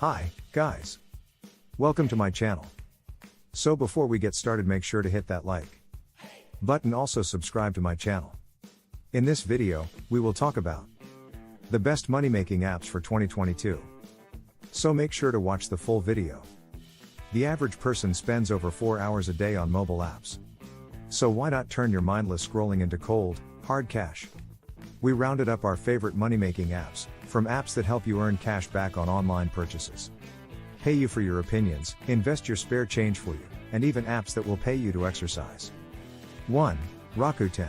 Hi, guys. Welcome to my channel. So before we get started, make sure to hit that like button, also subscribe to my channel. In this video, we will talk about the best money-making apps for 2022. So make sure to watch the full video. The average person spends over 4 hours a day on mobile apps. So why not turn your mindless scrolling into cold, hard cash? We rounded up our favorite money-making apps, from apps that help you earn cash back on online purchases, pay you for your opinions, invest your spare change for you, and even apps that will pay you to exercise. 1. Rakuten.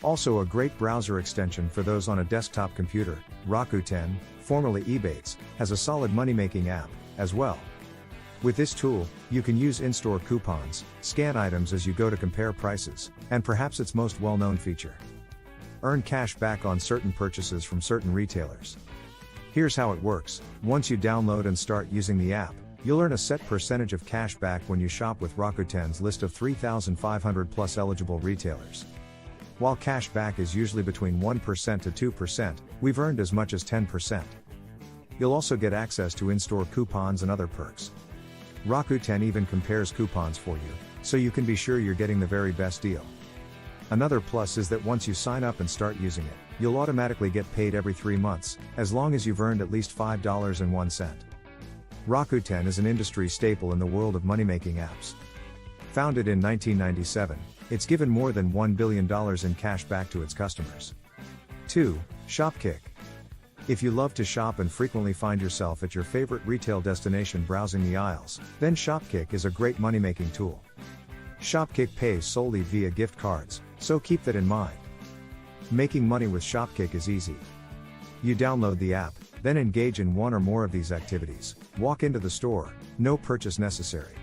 Also a great browser extension for those on a desktop computer, Rakuten, formerly Ebates, has a solid money-making app, as well. With this tool, you can use in-store coupons, scan items as you go to compare prices, and perhaps its most well-known feature: earn cash back on certain purchases from certain retailers. Here's how it works. Once you download and start using the app, you'll earn a set percentage of cash back when you shop with Rakuten's list of 3,500 plus eligible retailers. While cash back is usually between 1% to 2%, we've earned as much as 10%. You'll also get access to in-store coupons and other perks. Rakuten even compares coupons for you, so you can be sure you're getting the very best deal. Another plus is that once you sign up and start using it, you'll automatically get paid every 3 months, as long as you've earned at least $5.01. Rakuten is an industry staple in the world of money-making apps. Founded in 1997, it's given more than $1 billion in cash back to its customers. 2. Shopkick. If you love to shop and frequently find yourself at your favorite retail destination browsing the aisles, then Shopkick is a great money-making tool. Shopkick pays solely via gift cards, so keep that in mind. Making money with Shopkick is easy. You download the app, then engage in one or more of these activities. Walk into the store, no purchase necessary.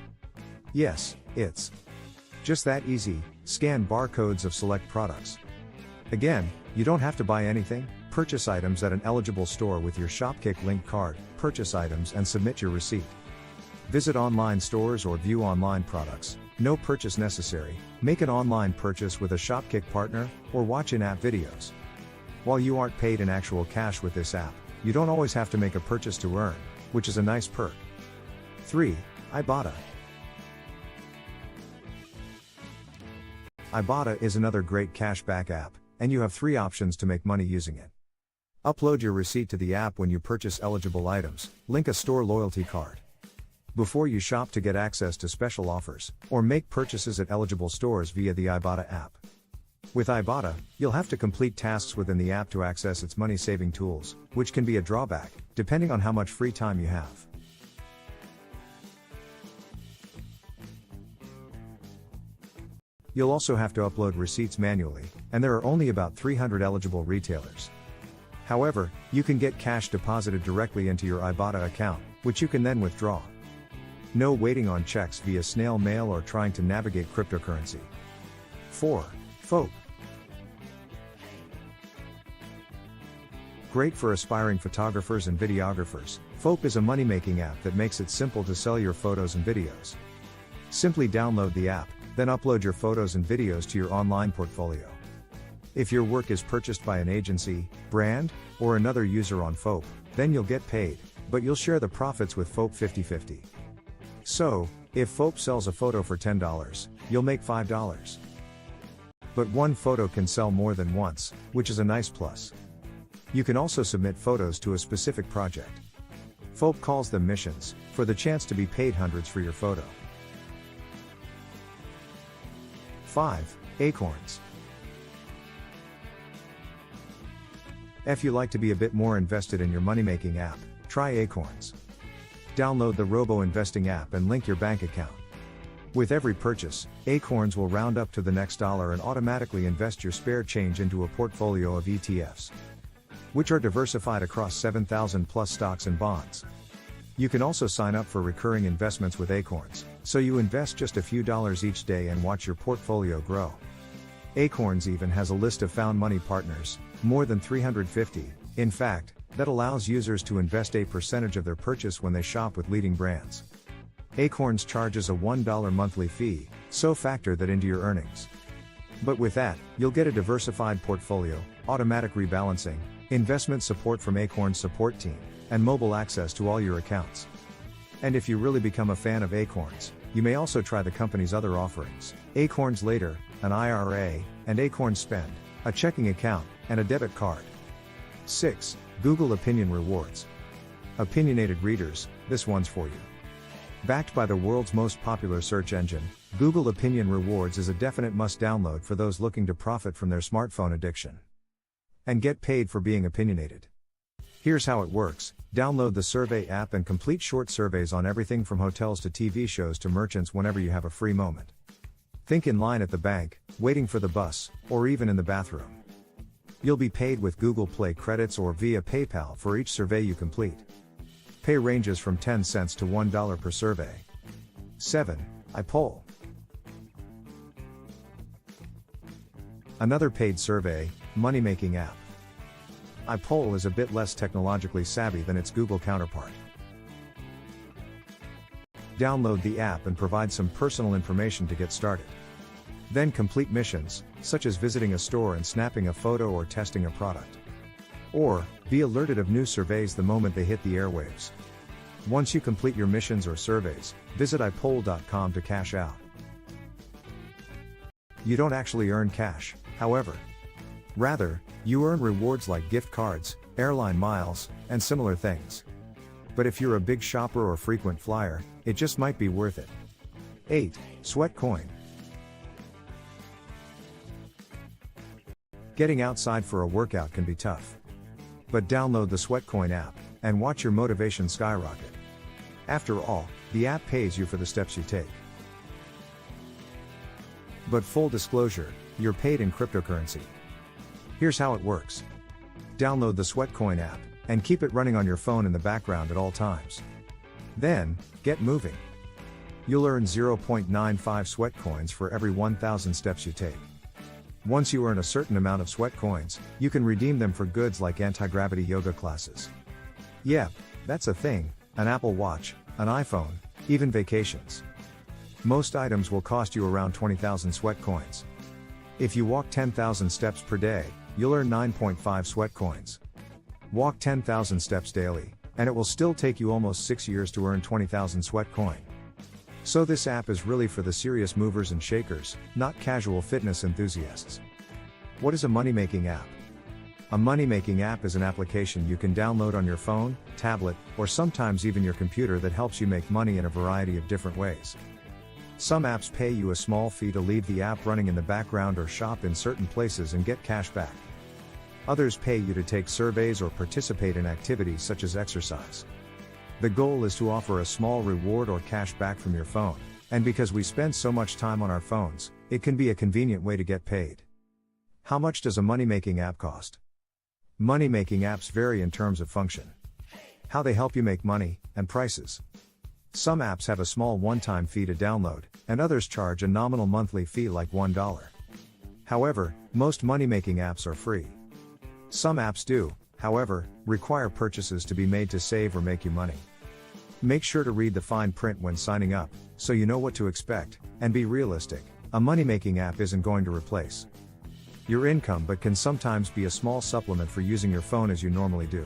Yes, it's just that easy. Scan barcodes of select products. Again, you don't have to buy anything. Purchase items at an eligible store with your Shopkick linked card, purchase items and submit your receipt. Visit online stores or view online products. No purchase necessary. Make an online purchase with a Shopkick partner, or watch in-app videos. While you aren't paid in actual cash with this app, you don't always have to make a purchase to earn, which is a nice perk. 3. Ibotta. Ibotta is another great cashback app, and you have 3 options to make money using it. Upload your receipt to the app when you purchase eligible items, link a store loyalty card before you shop to get access to special offers, or make purchases at eligible stores via the Ibotta app. With Ibotta, you'll have to complete tasks within the app to access its money-saving tools, which can be a drawback, depending on how much free time you have. You'll also have to upload receipts manually, and there are only about 300 eligible retailers. However, you can get cash deposited directly into your Ibotta account, which you can then withdraw. No waiting on checks via snail mail or trying to navigate cryptocurrency. 4. FOAP. Great for aspiring photographers and videographers, FOAP is a money-making app that makes it simple to sell your photos and videos. Simply download the app, then upload your photos and videos to your online portfolio. If your work is purchased by an agency, brand, or another user on FOAP, then you'll get paid, but you'll share the profits with FOAP 50-50. So, if FOAP sells a photo for $10, you'll make $5. But one photo can sell more than once, which is a nice plus. You can also submit photos to a specific project. FOAP calls them missions, for the chance to be paid hundreds for your photo. 5. Acorns. If you like to be a bit more invested in your money-making app, try Acorns. Download the robo-investing app and link your bank account. With every purchase, Acorns will round up to the next dollar and automatically invest your spare change into a portfolio of ETFs, which are diversified across 7,000 plus stocks and bonds. You can also sign up for recurring investments with Acorns, so you invest just a few dollars each day and watch your portfolio grow. Acorns even has a list of found money partners, more than 350, in fact, that allows users to invest a percentage of their purchase when they shop with leading brands. Acorns charges a $1 monthly fee, so factor that into your earnings. But with that, you'll get a diversified portfolio, automatic rebalancing, investment support from Acorn's support team, and mobile access to all your accounts. And if you really become a fan of Acorns, you may also try the company's other offerings: Acorns Later, an IRA, and Acorns Spend, a checking account, and a debit card. 6. Google Opinion Rewards. Opinionated readers, this one's for you. Backed by the world's most popular search engine, Google Opinion Rewards is a definite must-download for those looking to profit from their smartphone addiction and get paid for being opinionated. Here's how it works: download the survey app and complete short surveys on everything from hotels to TV shows to merchants whenever you have a free moment. Think in line at the bank, waiting for the bus, or even in the bathroom. You'll be paid with Google Play credits or via PayPal for each survey you complete. Pay ranges from 10 cents to $1 per survey. 7. iPoll. Another paid survey, money-making app. iPoll is a bit less technologically savvy than its Google counterpart. Download the app and provide some personal information to get started. Then complete missions, such as visiting a store and snapping a photo or testing a product. Or, be alerted of new surveys the moment they hit the airwaves. Once you complete your missions or surveys, visit iPoll.com to cash out. You don't actually earn cash, however. Rather, you earn rewards like gift cards, airline miles, and similar things. But if you're a big shopper or frequent flyer, it just might be worth it. 8. Sweatcoin. Getting outside for a workout can be tough. But download the Sweatcoin app, and watch your motivation skyrocket. After all, the app pays you for the steps you take. But full disclosure, you're paid in cryptocurrency. Here's how it works. Download the Sweatcoin app, and keep it running on your phone in the background at all times. Then, get moving. You'll earn 0.95 Sweatcoins for every 1,000 steps you take. Once you earn a certain amount of Sweatcoins, you can redeem them for goods like anti-gravity yoga classes. Yep, that's a thing: an Apple Watch, an iPhone, even vacations. Most items will cost you around 20,000 Sweatcoins. If you walk 10,000 steps per day, you'll earn 9.5 Sweatcoins. Walk 10,000 steps daily, and it will still take you almost 6 years to earn 20,000 Sweatcoin. So this app is really for the serious movers and shakers, not casual fitness enthusiasts. What is a money-making app? A money-making app is an application you can download on your phone, tablet, or sometimes even your computer that helps you make money in a variety of different ways. Some apps pay you a small fee to leave the app running in the background or shop in certain places and get cash back. Others pay you to take surveys or participate in activities such as exercise. The goal is to offer a small reward or cash back from your phone, and because we spend so much time on our phones, it can be a convenient way to get paid. How much does a money-making app cost? Money-making apps vary in terms of function, how they help you make money, and prices. Some apps have a small one-time fee to download, and others charge a nominal monthly fee like $1. However, most money-making apps are free. Some apps do, however, require purchases to be made to save or make you money. Make sure to read the fine print when signing up, so you know what to expect, and be realistic. A money-making app isn't going to replace your income but can sometimes be a small supplement for using your phone as you normally do.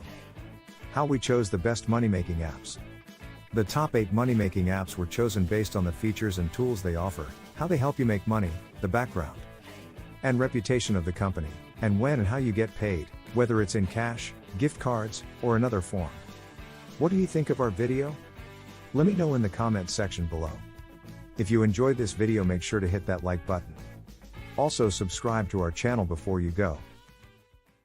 How we chose the best money-making apps. The top 8 money-making apps were chosen based on the features and tools they offer, how they help you make money, the background and reputation of the company, and when and how you get paid, whether it's in cash, gift cards, or another form. What do you think of our video? Let me know in the comments section below. If you enjoyed this video, make sure to hit that like button. Also subscribe to our channel before you go,